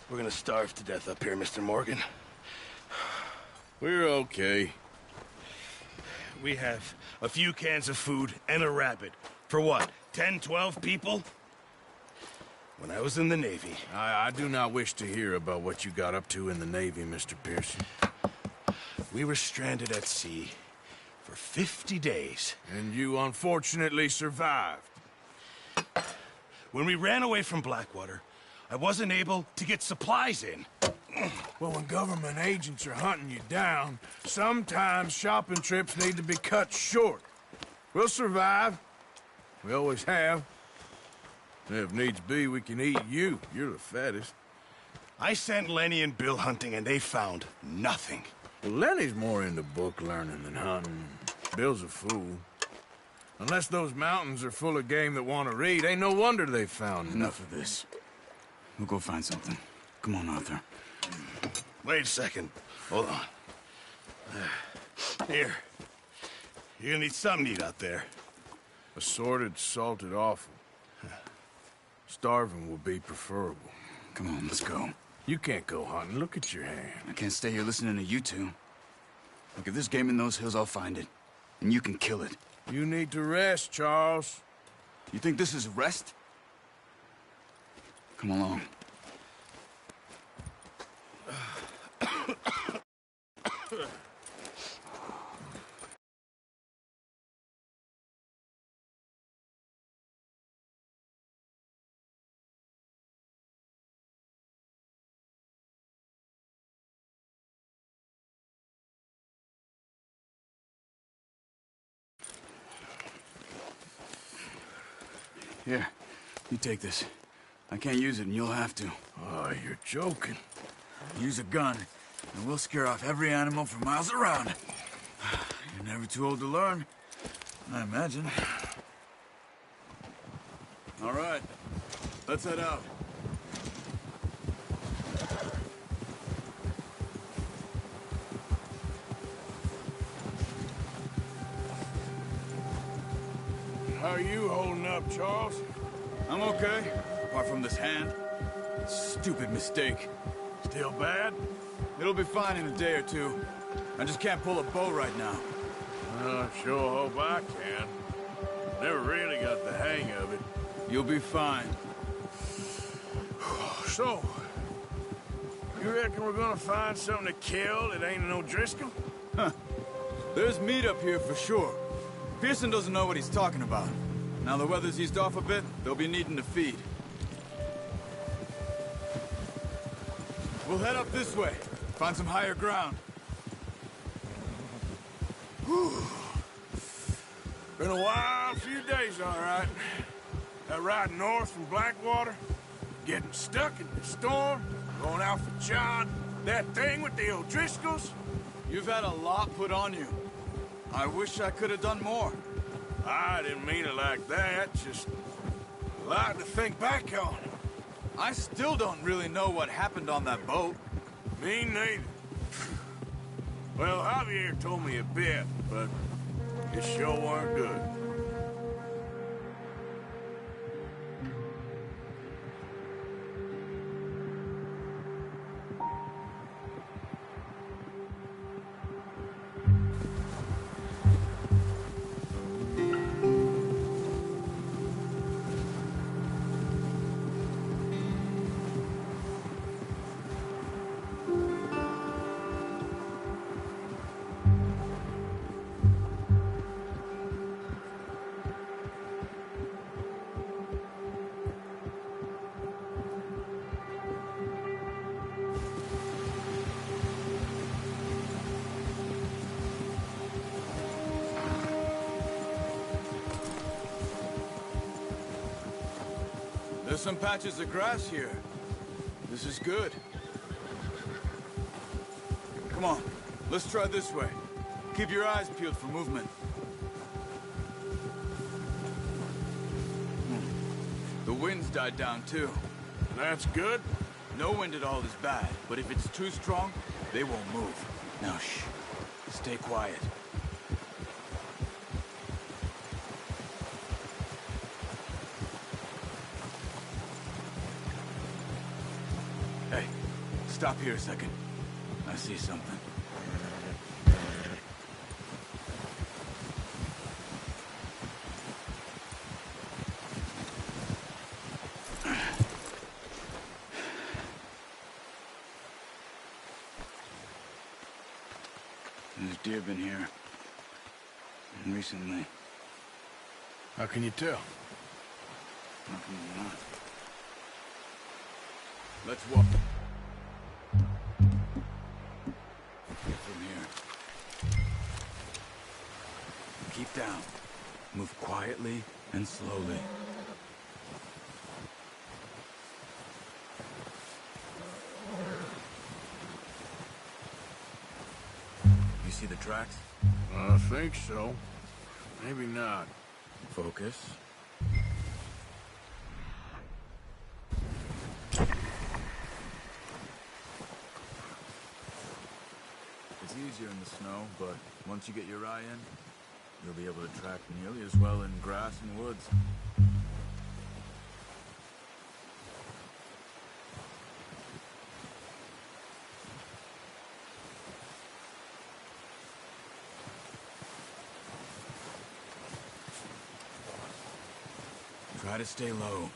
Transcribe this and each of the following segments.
We're gonna starve to death up here, Mr. Morgan. We're okay. We have a few cans of food and a rabbit. For what, 10, 12 people? When I was in the Navy... I do not wish to hear about what you got up to in the Navy, Mr. Pearson. We were stranded at sea for 50 days. And you unfortunately survived. When we ran away from Blackwater, I wasn't able to get supplies in. Well, when government agents are hunting you down, sometimes shopping trips need to be cut short. We'll survive. We always have. And if needs be, we can eat you. You're the fattest. I sent Lenny and Bill hunting, and they found nothing. Well, Lenny's more into book learning than hunting. Bill's a fool. Unless those mountains are full of game that want to read, ain't no wonder they found Enough of this. We'll go find something. Come on, Arthur. Wait a second. Hold on. Here. You're gonna need something to eat out there. Assorted, salted offal. Starving will be preferable. Come on, let's go. You can't go hunting. Look at your hand. I can't stay here listening to you two. Look, if there's game in those hills, I'll find it. And you can kill it. You need to rest, Charles. You think this is rest? Come along. Here, you take this. I can't use it, and you'll have to. Oh, you're joking. Use a gun, and we'll scare off every animal for miles around. You're never too old to learn, I imagine. All right, let's head out. How are you holding up, Charles? I'm okay, apart from this hand. Stupid mistake. Still bad? It'll be fine in a day or two. I just can't pull a bow right now. Sure hope I can. Never really got the hang of it. You'll be fine. So, you reckon we're gonna find something to kill that ain't no Driscoll? Huh. There's meat up here for sure. Pearson doesn't know what he's talking about. Now the weather's eased off a bit, they'll be needing to feed. We'll head up this way. Find some higher ground. Whew. Been a wild few days, all right. That ride north from Blackwater, getting stuck in the storm, going out for John, that thing with the O'Driscolls. You've had a lot put on you. I wish I could have done more. I didn't mean it like that, just a lot to think back on. I still don't really know what happened on that boat. Me neither. Well, Javier told me a bit, but it sure weren't good. There's some patches of grass here. This is good. Come on, let's try this way. Keep your eyes peeled for movement. The wind's died down too. That's good. No wind at all is bad, but if it's too strong, they won't move. Now shh, stay quiet. Hey, stop here a second. I see something. There's deer been here. Recently. How can you tell? How can you not? Let's walk. From here. Keep down. Move quietly and slowly. You see the tracks? I think so. Maybe not. Focus. It's easier in the snow, but once you get your eye in, you'll be able to track nearly as well in grass and woods. Try to stay low.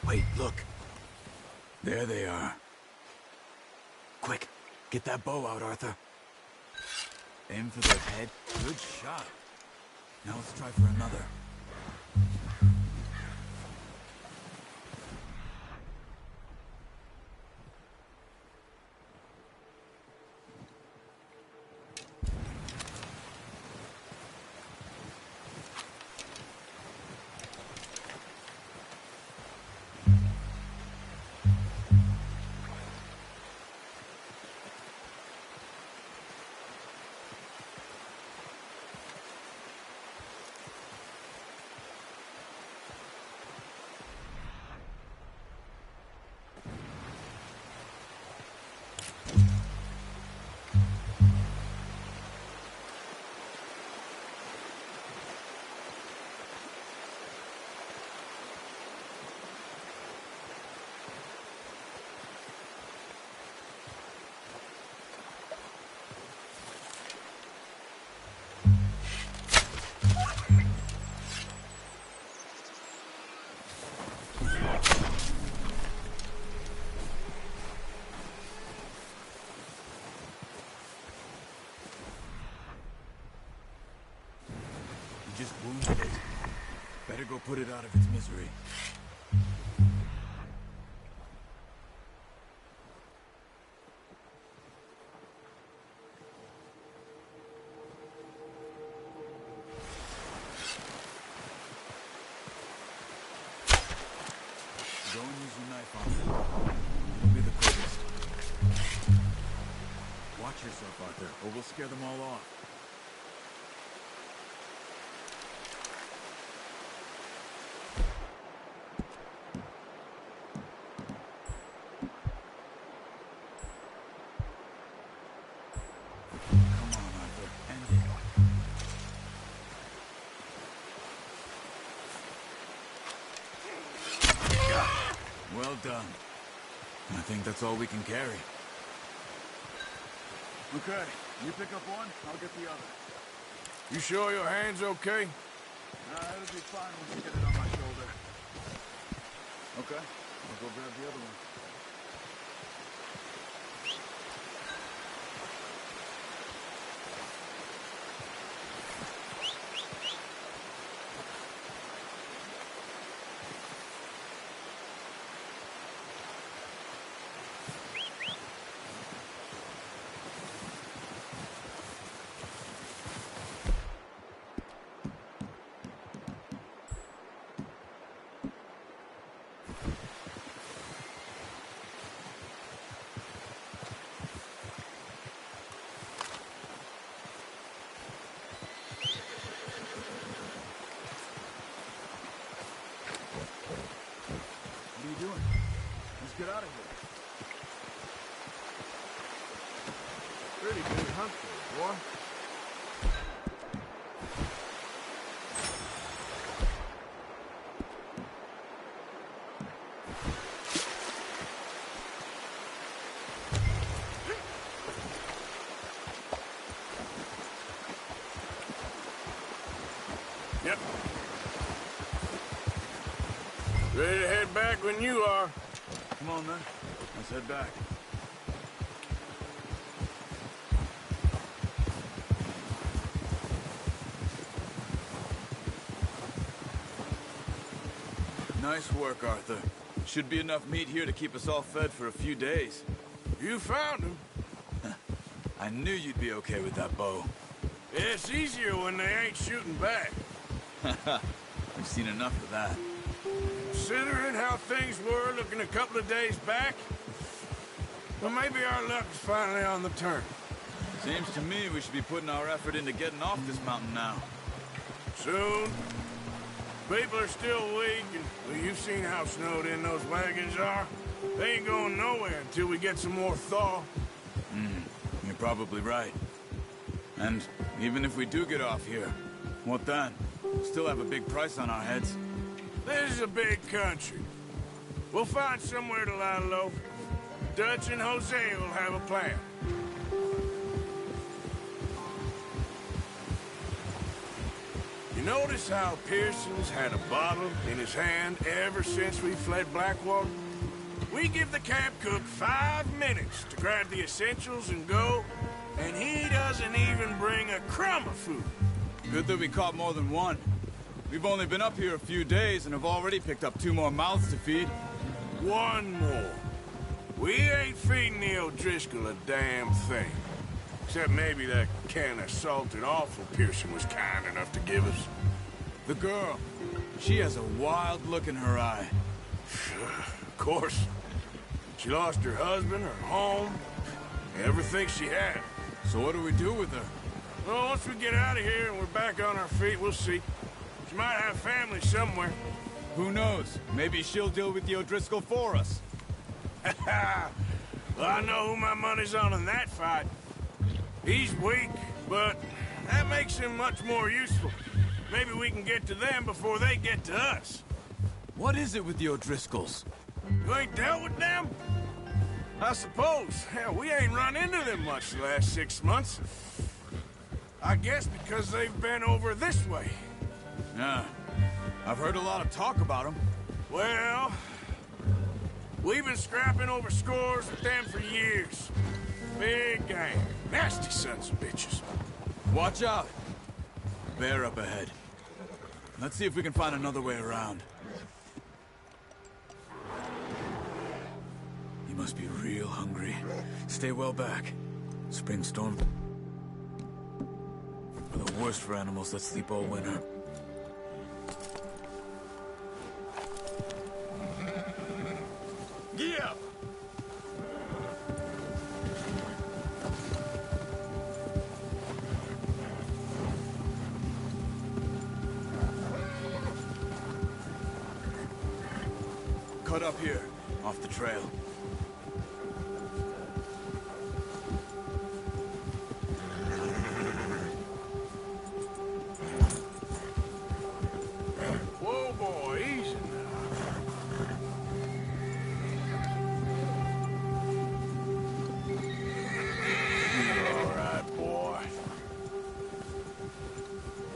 Wait, look. There they are. Quick, get that bow out, Arthur. Aim for their head. Good shot. Now let's try for another. go put it out of its misery. Go and use your knife on them. It'll be the quickest. Watch yourself, Arthur, or we'll scare them all off. Come on, Arthur, end it. Well done. I think that's all we can carry. Okay, you pick up one, I'll get the other. You sure your hand's okay? It'll be fine once you get it on my shoulder. Okay, I'll go grab the other one. What are you doing? Let's get out of here. Pretty good hunt there, boy. Yep. Ready to head back when you are. Come on, then. Let's head back. Nice work, Arthur. Should be enough meat here to keep us all fed for a few days. You found him. I knew you'd be okay with that bow. It's easier when they ain't shooting back. We've seen enough of that. Considering how things were looking a couple of days back, well, maybe our luck's finally on the turn. Seems to me we should be putting our effort into getting off this mountain now. Soon. People are still weak, and well, you've seen how snowed in those wagons are. They ain't going nowhere until we get some more thaw. You're probably right. And even if we do get off here, what then? We'll still have a big price on our heads. This is a big country. We'll find somewhere to lie low. Dutch and Jose will have a plan. You notice how Pearson's had a bottle in his hand ever since we fled Blackwater? We give the camp cook 5 minutes to grab the essentials and go, and he doesn't even bring a crumb of food. Good that we caught more than one. We've only been up here a few days and have already picked up 2 more mouths to feed. One more. We ain't feeding the O'Driscoll a damn thing. Except maybe that can of salted offal Pearson was kind enough to give us. The girl, she has a wild look in her eye. Of course. She lost her husband, her home, everything she had. So what do we do with her? Well, once we get out of here and we're back on our feet, we'll see. She might have family somewhere. Who knows? Maybe she'll deal with the O'Driscoll for us. Well, I know who my money's on in that fight. He's weak, but that makes him much more useful. Maybe we can get to them before they get to us. What is it with the O'Driscolls? You ain't dealt with them? I suppose. Hell, we ain't run into them much the last 6 months. I guess because they've been over this way. Yeah, I've heard a lot of talk about them. Well, we've been scrapping over scores with them for years. Big gang. Nasty sons of bitches. Watch out. Bear up ahead. Let's see if we can find another way around. You must be real hungry. Stay well back. Spring storms are the worst for animals that sleep all winter. Yeah. Cut up here, off the trail. Whoa, boy, easy now. All right, boy.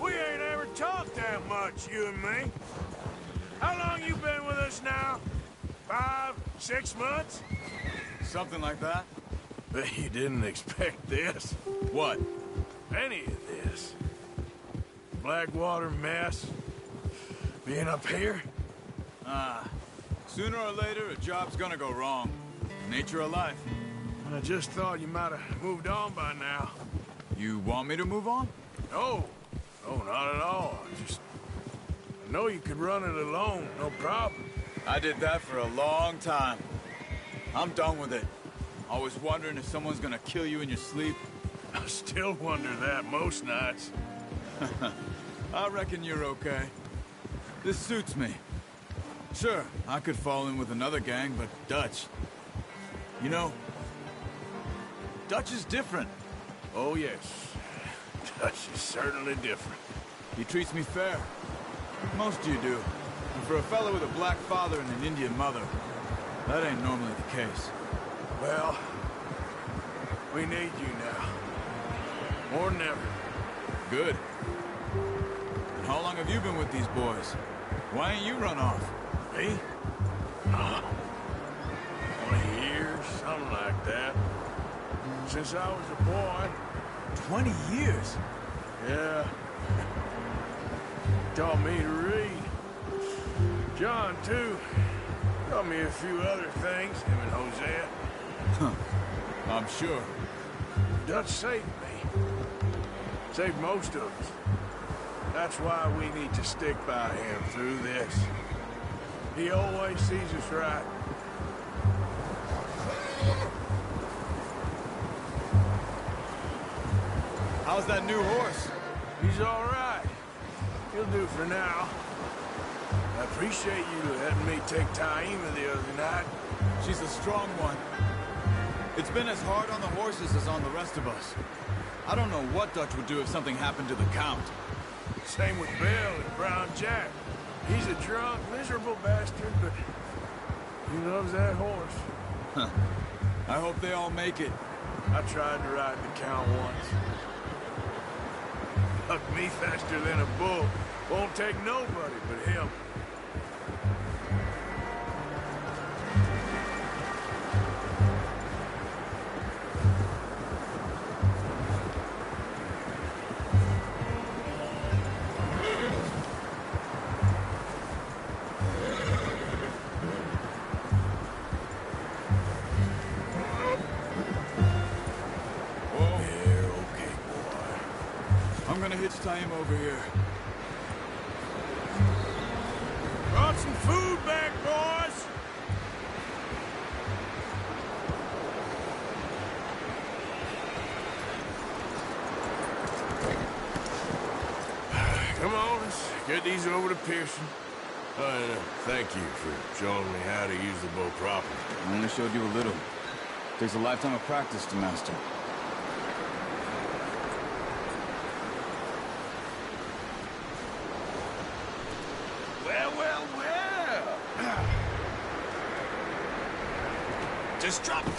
We ain't ever talked that much, you and me. How long you been with us now? 5, 6 months? Something like that? Bet you didn't expect this. What? Any of this. Blackwater mess. Being up here? Sooner or later, a job's gonna go wrong. Nature of life. I just thought you might have moved on by now. You want me to move on? No. No, not at all. I know you could run it alone, no problem. I did that for a long time. I'm done with it. Always wondering if someone's gonna kill you in your sleep. I still wonder that most nights. I reckon you're okay. This suits me. Sure, I could fall in with another gang, but Dutch... You know, Dutch is different. Oh, yes. Dutch is certainly different. He treats me fair. Most of you do. And for a fella with a black father and an Indian mother, that ain't normally the case. Well, we need you now. More than ever. Good. And how long have you been with these boys? Why ain't you run off? Me? 20 years, something like that. Since I was a boy. 20 years? Yeah. Taught me to read. John, too. Taught me a few other things, him and Hosea. I'm sure. Dutch saved me. Saved most of us. That's why we need to stick by him through this. He always sees us right. How's that new horse? He's all right. He'll do for now. I appreciate you letting me take Taima the other night. She's a strong one. It's been as hard on the horses as on the rest of us. I don't know what Dutch would do if something happened to the Count. Same with Bill and Brown Jack. He's a drunk, miserable bastard, but he loves that horse. I hope they all make it. I tried to ride the Count once. Hucked me faster than a bull. Won't take nobody but him. I'm gonna hitch Taima over here. Brought some food back, boys! Come on, let's get these over to Pearson. Thank you for showing me how to use the bow properly. I only showed you a little. Takes a lifetime of practice to master. Just drop it.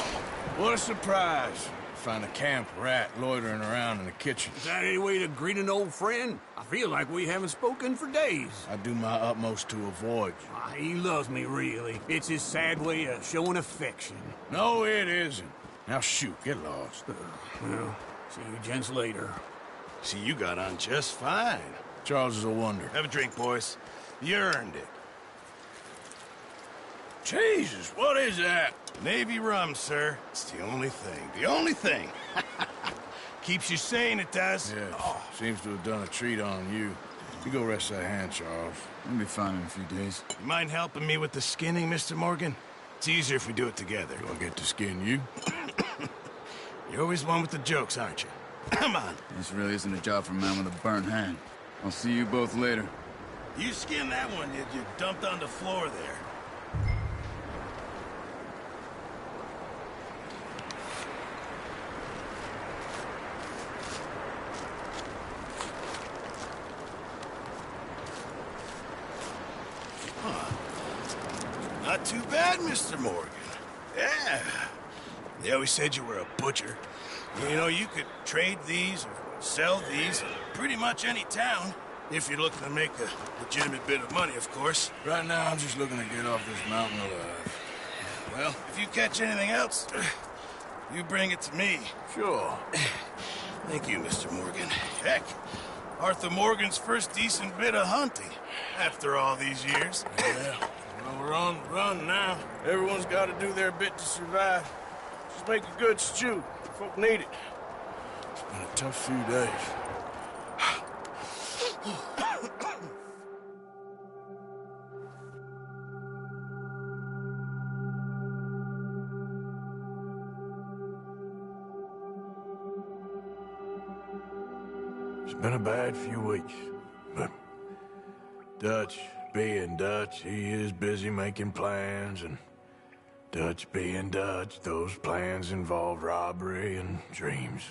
What a surprise. Find a camp rat loitering around in the kitchen. Is that any way to greet an old friend? I feel like we haven't spoken for days. I do my utmost to avoid you. He loves me, really. It's his sad way of showing affection. No, it isn't. Now shoot, get lost. Well, see you gents later. See, you got on just fine. Charles is a wonder. Have a drink, boys. You earned it. Jesus, what is that? Navy rum, sir. It's the only thing. The only thing. Keeps you sane, it does. Yeah, seems to have done a treat on you. You go rest that hand, Charles. I'll be fine in a few days. You mind helping me with the skinning, Mr. Morgan? It's easier if we do it together. Do I get to skin you? You're always one with the jokes, aren't you? Come on. This really isn't a job for a man with a burnt hand. I'll see you both later. You skinned that one you dumped on the floor there. Not too bad, Mr. Morgan. Yeah. They always said you were a butcher. You know, you could trade these or sell these in pretty much any town. If you're looking to make a legitimate bit of money, of course. Right now, I'm just looking to get off this mountain alive. Well, if you catch anything else, you bring it to me. Sure. Thank you, Mr. Morgan. Heck, Arthur Morgan's first decent bit of hunting after all these years. Yeah. Well, we're on the run now. Everyone's got to do their bit to survive. Just make a good stew. Folk need it. It's been a tough few days. It's been a bad few weeks, but Dutch being Dutch, he is busy making plans, and Dutch being Dutch, those plans involve robbery and dreams.